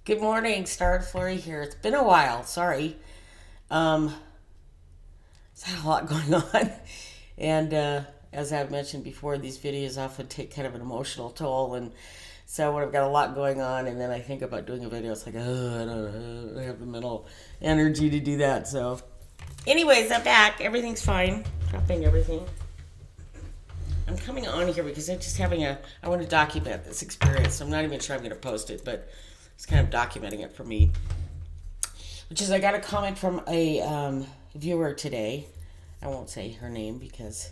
Good morning, Star Flurry here. It's been a while. Sorry. Um, it's had a lot going on, and as I've mentioned before, these videos often take kind of an emotional toll, and so when I've got a lot going on, and then I think about doing a video, it's like, oh, I don't have the mental energy to do that. So, anyways, I'm back. Everything's fine. Dropping everything. I'm coming on here because I'm just having I want to document this experience. I'm not even sure I'm going to post it, but it's kind of documenting it for me. Which is, I got a comment from a viewer today. I won't say her name because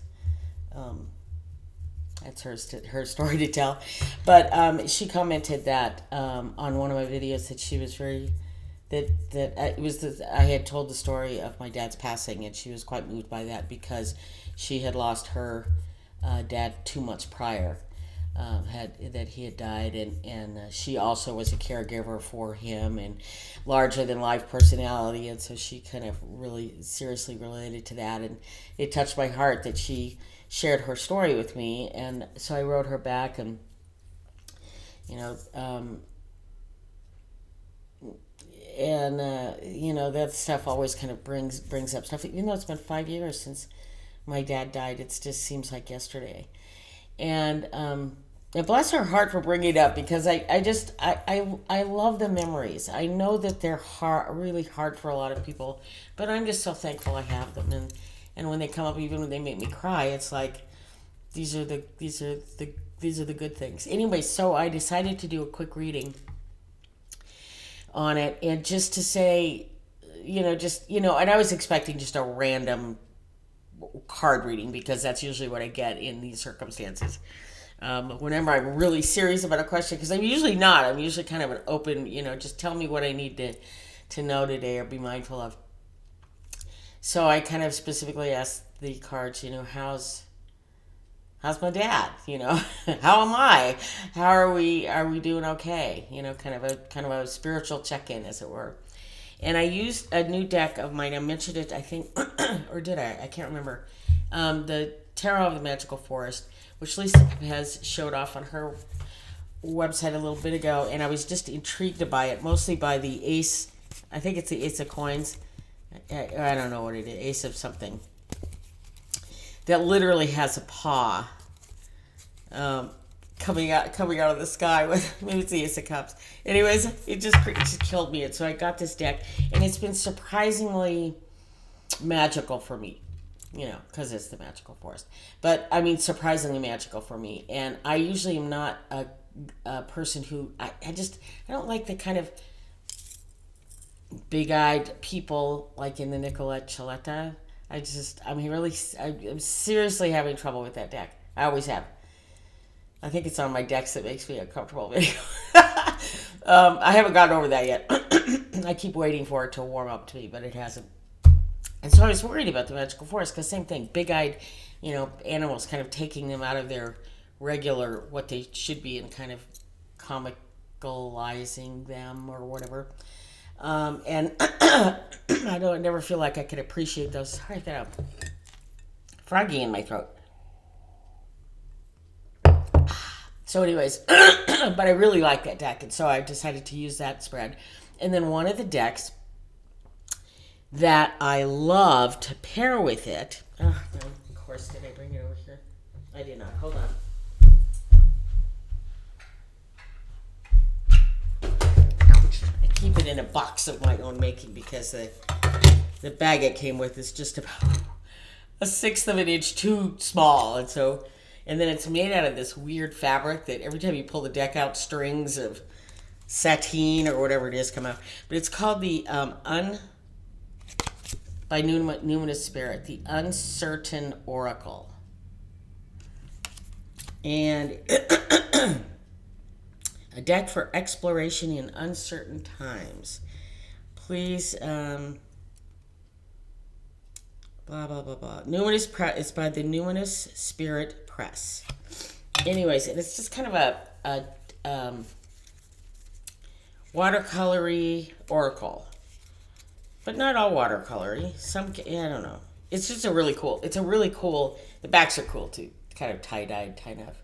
that's her story to tell. But she commented that on one of my videos that she was very I had told the story of my dad's passing, and she was quite moved by that because she had lost her dad 2 months prior. He had died, and she also was a caregiver for him and larger than life personality, and so she kind of really seriously related to that, and it touched my heart that she shared her story with me, and so I wrote her back, and you know that stuff always kind of brings up stuff, even though it's been 5 years since my dad died. It just seems like yesterday. And bless her heart for bringing it up, because I love the memories. I know that they're really hard for a lot of people, but I'm just so thankful I have them. And when they come up, even when they make me cry, it's like these are the good things. Anyway, so I decided to do a quick reading on it, and just to say, and I was expecting just a random card reading, because that's usually what I get in these circumstances. Whenever I'm really serious about a question, because I'm usually not. I'm usually kind of an open, just tell me what I need to know today or be mindful of. So I kind of specifically asked the cards, how's my dad? How am I? How are we doing okay? Kind of a spiritual check-in, as it were. And I used a new deck of mine. I mentioned it, I think, or did I? I can't remember. The Tarot of the Magical Forest, which Lisa has showed off on her website a little bit ago, and I was just intrigued by it, mostly by the ace. I think it's the ace of coins. I don't know what it is, ace of something. That literally has a paw coming out of the sky with, maybe it's the ace of cups. Anyways, it just killed me. And so I got this deck, and it's been surprisingly magical for me. Because it's the magical forest. But, I mean, surprisingly magical for me. And I usually am not a person who, I don't like the kind of big-eyed people like in the Nicolette Chaletta. I'm seriously having trouble with that deck. I always have. I think it's on my decks that makes me uncomfortable. I haven't gotten over that yet. I keep waiting for it to warm up to me, but it hasn't. And so I was worried about the magical forest, because same thing, big-eyed, animals, kind of taking them out of their regular, what they should be, and kind of comicalizing them or whatever. And I never feel like I could appreciate those. Sorry, I've got a froggy in my throat. So anyways, but I really like that deck, and so I decided to use that spread. And then one of the decks that I love to pair with it. Oh, no, of course, did I bring it over here? I did not. Hold on. Ouch. I keep it in a box of my own making, because the bag it came with is just about 1/6 of an inch too small, and then it's made out of this weird fabric that every time you pull the deck out, strings of sateen or whatever it is come out. But it's called the by Numinous Spirit, the Uncertain Oracle. And a deck for exploration in uncertain times. Please, blah, blah, blah, blah. It's by the Numinous Spirit Press. Anyways, and it's just kind of a watercolory oracle. But not all watercolory. I don't know. It's just a really cool, the backs are cool too. Kind of tie-dyed kind of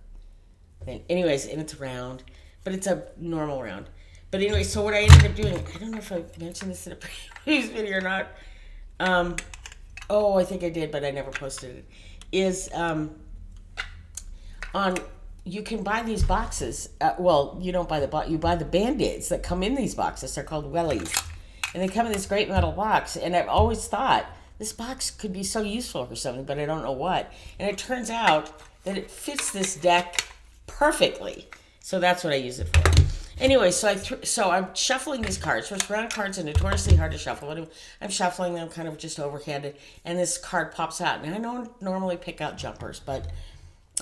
thing. Anyways, and it's round, but it's a normal round. But anyway, so what I ended up doing, I don't know if I mentioned this in a previous video or not. Um, oh, I think I did, but I never posted it. Is on you can buy these boxes. Well, you don't buy the box. You buy the Band-Aids that come in these boxes. They're called wellies, and they come in this great metal box. And I've always thought this box could be so useful for something, but I don't know what. And it turns out that it fits this deck perfectly. So that's what I use it for. Anyway, so I'm shuffling these cards. First, round cards are notoriously hard to shuffle. I'm shuffling them kind of just overhanded, and this card pops out. And I don't normally pick out jumpers, but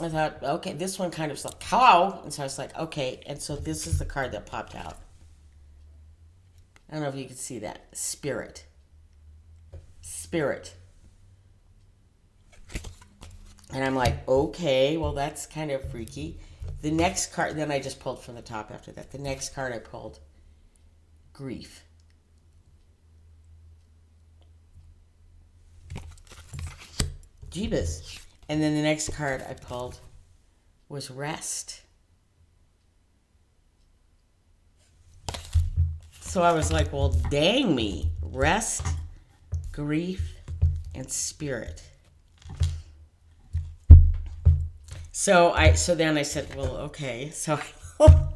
I thought, okay, this one kind of was like, hello. And so I was like, okay. And so this is the card that popped out. I don't know if you can see that. Spirit. Spirit. And I'm like, okay, well, that's kind of freaky. The next card, then I just pulled from the top after that. The next card I pulled, grief. Jeebus. And then the next card I pulled was rest. So I was like, well, dang me. Rest, grief, and spirit. So then I said, well, okay. So I'm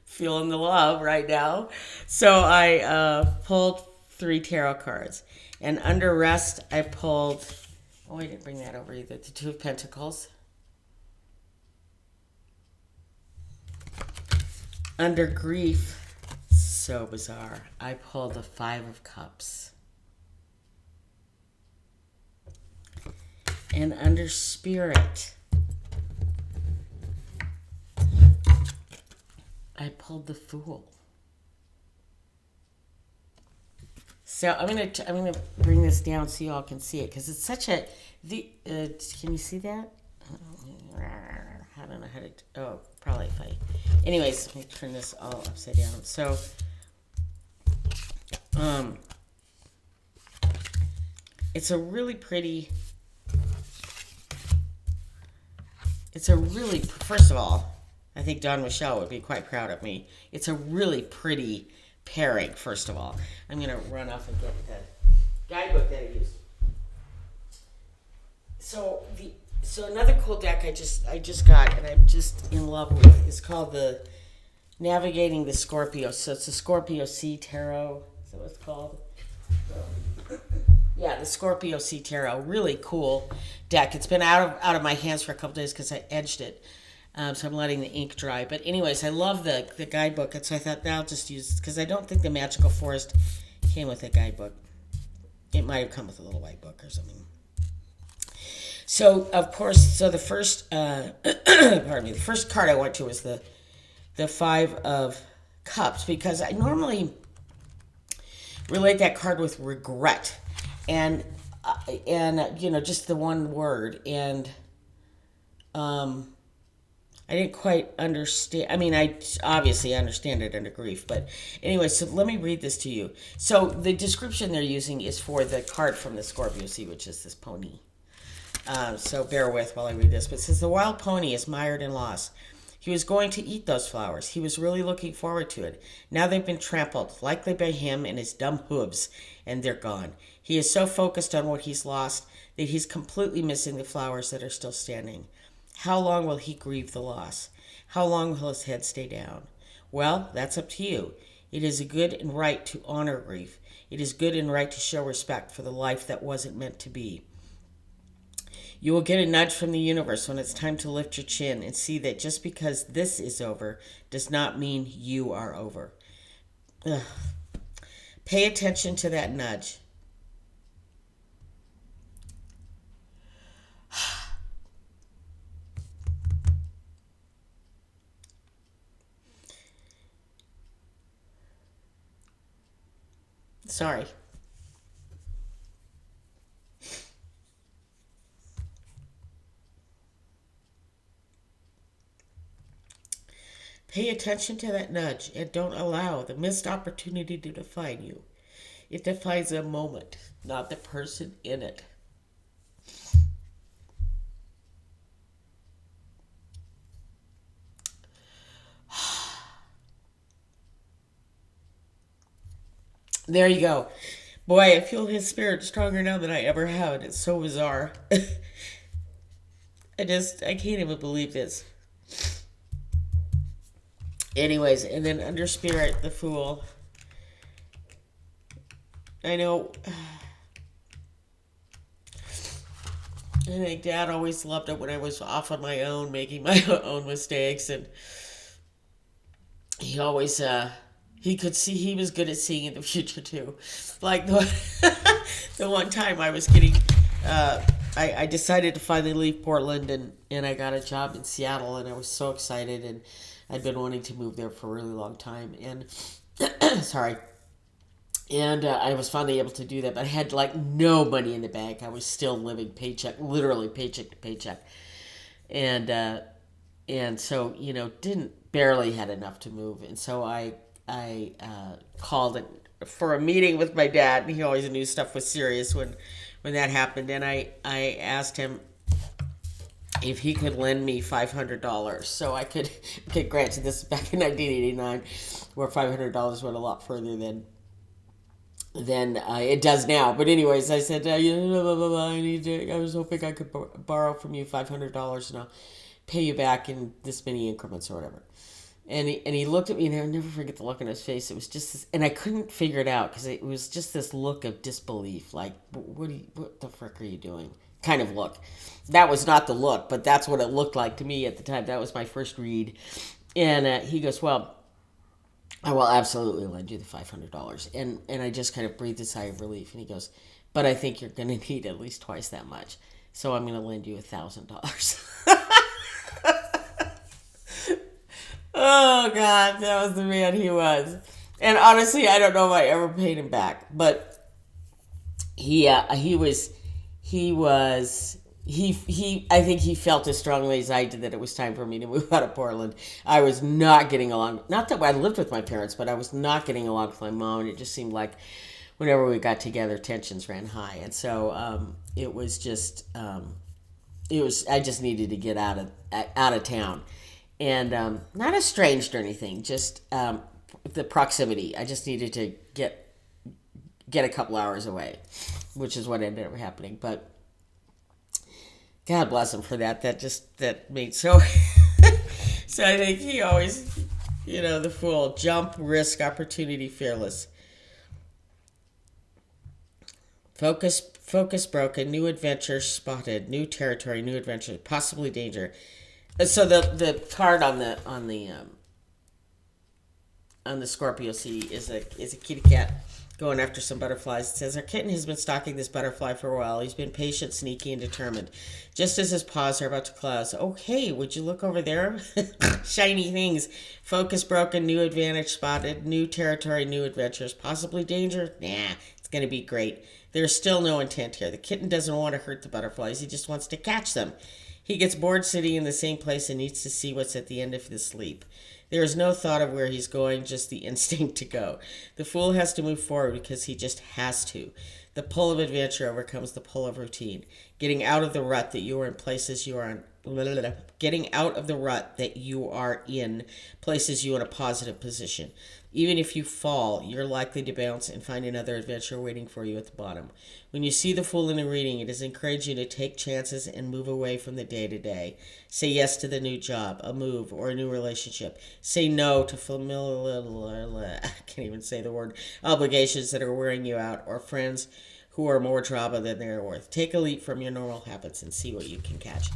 feeling the love right now. So I pulled 3 tarot cards. And under rest, I pulled, oh, I didn't bring that over either, the 2 of Pentacles. Under grief, so bizarre, I pulled the 5 of Cups. And under spirit, I pulled the Fool. So I'm gonna bring this down so you all can see it, because it's such a can you see that? I don't know how to. Oh, probably if I. Anyways, let me turn this all upside down. So, it's a really pretty. First of all, I think Don Michelle would be quite proud of me. It's a really pretty pairing, first of all. I'm going to run off and get the guidebook that I used. So another cool deck I just got and I'm just in love with is called the Navigating the Scorpio. So it's the Scorpio Sea Tarot. Is that what it's called? Yeah, the Scorpio Sea Tarot. Really cool deck. It's been out of my hands for a couple days because I edged it. So I'm letting the ink dry. But anyways, I love the guidebook. And so I thought, I'll just use it because I don't think the Magical Forest came with a guidebook. It might have come with a little white book or something. So, of course, the first, pardon me, the first card I went to was the 5 of Cups, because I normally relate that card with regret and just the one word. And I didn't quite understand. I mean, I obviously understand it under grief, but anyway, so let me read this to you. So the description they're using is for the card from the Scorpio Sea, which is this pony. So bear with while I read this. But it says, the wild pony is mired in loss. He was going to eat those flowers. He was really looking forward to it. Now they've been trampled, likely by him and his dumb hooves, and they're gone. He is so focused on what he's lost that he's completely missing the flowers that are still standing. How long will he grieve the loss? How long will his head stay down? Well, that's up to you. It is a good and right to honor grief. It is good and right to show respect for the life that wasn't meant to be. You will get a nudge from the universe when it's time to lift your chin and see that just because this is over does not mean you are over. Ugh. Pay attention to that nudge. Sorry. Pay attention to that nudge and don't allow the missed opportunity to define you. It defines a moment, not the person in it. There you go. Boy, I feel his spirit stronger now than I ever have. And it's so bizarre. I can't even believe this. Anyways, and then under spirit, the fool. I know. I think Dad always loved it when I was off on my own, making my own mistakes, and he always he could see he was good at seeing in the future too. Like the the one time I was getting I decided to finally leave Portland and I got a job in Seattle and I was so excited and I'd been wanting to move there for a really long time and sorry and I was finally able to do that, but I had like no money in the bank. I was still living paycheck, literally paycheck to paycheck, and so didn't barely had enough to move, and so I called it for a meeting with my dad, and he always knew stuff was serious when that happened, and I asked him if he could lend me $500 so I could get granted this back in 1989, where $500 went a lot further than it does now. But anyways, I said, I was hoping I could borrow from you $500 and I'll pay you back in this many increments or whatever. And he looked at me, and I'll never forget the look on his face. It was just this, and I couldn't figure it out because it was just this look of disbelief, like, what the frick are you doing? Kind of look. That was not the look, but that's what it looked like to me at the time. That was my first read. And he goes, well, I will absolutely lend you the $500. And I just kind of breathed a sigh of relief. And he goes, but I think you're going to need at least twice that much. So I'm going to lend you $1,000. Oh God, that was the man he was. And honestly, I don't know if I ever paid him back, but he I think he felt as strongly as I did that it was time for me to move out of Portland. I was not getting along. Not that I lived with my parents, but I was not getting along with my mom, and it just seemed like whenever we got together, tensions ran high, and so it was just I just needed to get out of town, and not estranged or anything, just the proximity. I just needed to get a couple hours away, which is what ended up happening. But God bless him for that. That made so. So I think he always, the fool, jump, risk, opportunity, fearless. Focus broken, new adventure spotted, new territory, new adventure, possibly danger. So the card on the Scorpio Sea is a kitty cat going after some butterflies. It says, our kitten has been stalking this butterfly for a while. He's been patient, sneaky, and determined. Just as his paws are about to close. Okay, would you look over there? Shiny things. Focus broken, new advantage spotted, new territory, new adventures. Possibly danger? Nah, it's going to be great. There's still no intent here. The kitten doesn't want to hurt the butterflies. He just wants to catch them. He gets bored sitting in the same place and needs to see what's at the end of his sleep. There is no thought of where he's going, just the instinct to go. The fool has to move forward because he just has to. The pull of adventure overcomes the pull of routine. Getting out of the rut that you are in places you are in. Getting out of the rut that you are in places you in a positive position. Even if you fall, you're likely to bounce and find another adventure waiting for you at the bottom. When you see the fool in a reading, it is encouraging you to take chances and move away from the day-to-day. Say yes to the new job, a move, or a new relationship. Say no to familiar, I can't even say the word, obligations that are wearing you out, or friends who are more drama than they're worth. Take a leap from your normal habits and see what you can catch.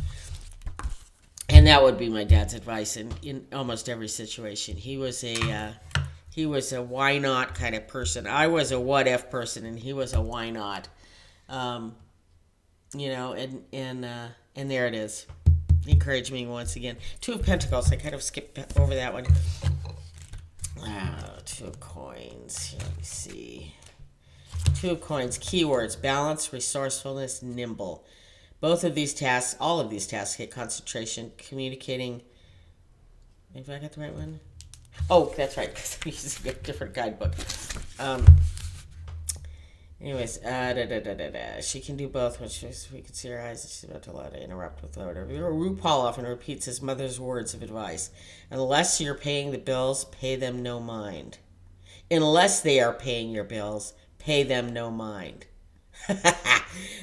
And that would be my dad's advice in almost every situation. He was a why not kind of person. I was a what if person, and he was a why not. And there it is. Encourage me once again. Two of Pentacles. I kind of skipped over that one. Two of Coins. Let me see. Two of Coins. Keywords: balance, resourcefulness, nimble. Both of these tasks, all of these tasks, get concentration, communicating. If I got the right one. Oh, that's right, because I'm using a different guidebook. Anyways, she can do both, which is, we can see her eyes. She's about to allow to interrupt with whatever. RuPaul often repeats his mother's words of advice. Unless you're paying the bills, pay them no mind. Unless they are paying your bills, pay them no mind.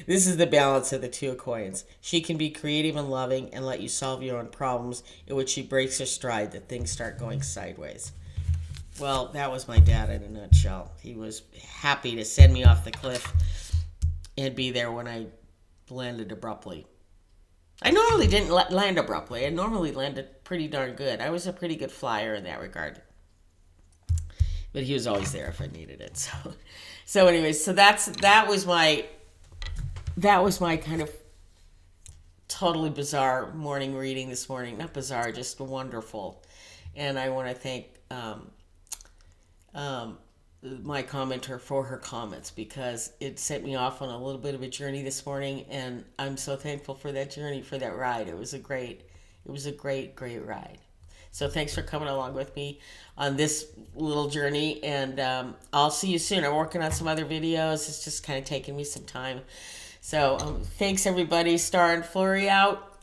This is the balance of the two coins. She can be creative and loving and let you solve your own problems, in which she breaks her stride that things start going sideways. Well, that was my dad in a nutshell. He was happy to send me off the cliff and be there when I landed abruptly. I normally didn't land abruptly. I normally landed pretty darn good. I was a pretty good flyer in that regard. But he was always there if I needed it. So anyways, so that was my kind of totally bizarre morning reading this morning. Not bizarre, just wonderful. And I want to thank my commenter for her comments, because it sent me off on a little bit of a journey this morning, and I'm so thankful for that journey, for that ride. It was a great ride. So thanks for coming along with me on this little journey, and I'll see you soon. I'm working on some other videos. It's just kind of taking me some time. So thanks everybody. Star and Flurry out.